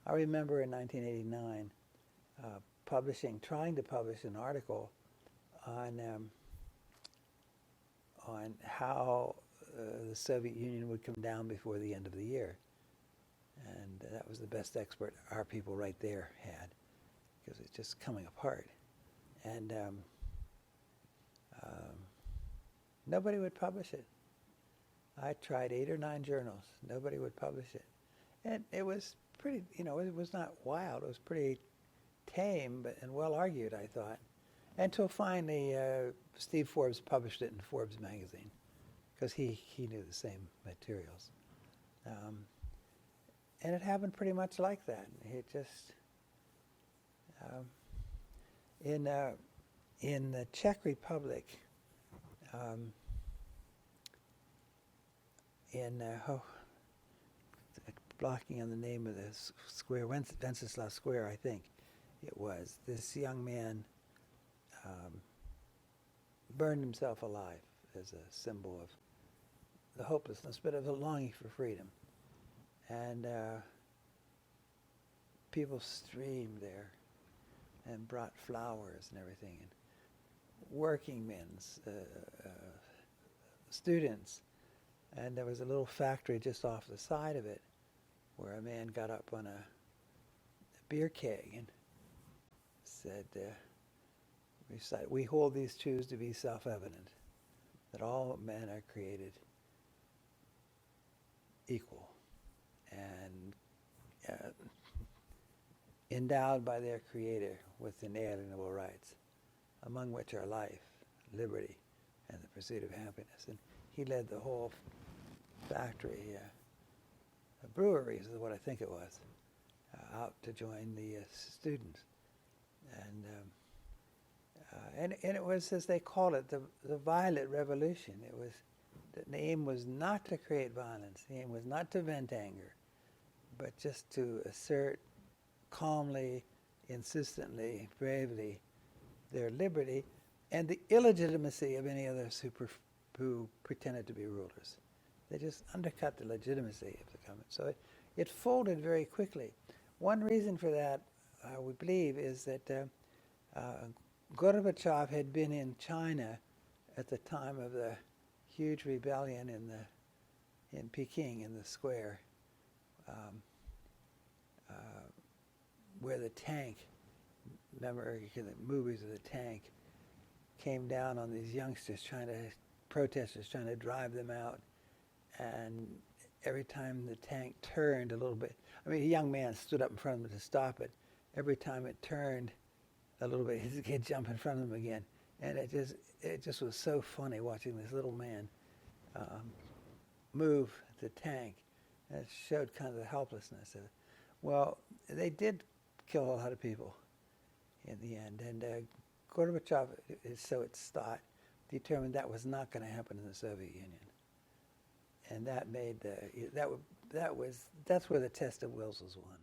I remember in 1989 trying to publish an article on how the Soviet Union would come down before the end of the year. And that was the best expert our people right there had, because it's just coming apart. And nobody would publish it. I tried 8 or 9 journals. Nobody would publish it. And it was pretty, it was not wild. It was pretty tame and well argued, I thought. Until finally Steve Forbes published it in Forbes magazine, because he knew the same materials. And it happened pretty much like that. It just, in the Czech Republic, blocking on the name of the square, Wenceslav Square, I think it was, this young man burned himself alive as a symbol of the hopelessness, but of the longing for freedom. And people streamed there and brought flowers and everything. And working men's, students. And there was a little factory just off the side of it where a man got up on a beer keg and said, "We hold these truths to be self-evident, that all men are created equal and endowed by their Creator with inalienable rights, among which are life, liberty, and the pursuit of happiness." And he led the whole factory, breweries is what I think it was, out to join the students. And it was, as they called it, the Violet Revolution. The aim was not to create violence. The aim was not to vent anger, but just to assert calmly, insistently, bravely their liberty and the illegitimacy of any others who pretended to be rulers. They just undercut the legitimacy of the government. So it folded very quickly. One reason for that, we believe, is that Gorbachev had been in China at the time of the huge rebellion in Peking, in the square, where the tank, remember the movies of the tank, came down on these youngsters, protesters trying to drive them out. And every time the tank turned a little bit, a young man stood up in front of him to stop it. Every time it turned a little bit, he'd jump in front of him again. And it just was so funny watching this little man move the tank. And it showed kind of the helplessness of it. Well, they did kill a lot of people in the end. And Gorbachev, so it's thought, determined that was not going to happen in the Soviet Union. And that made that's where the test of wills was won.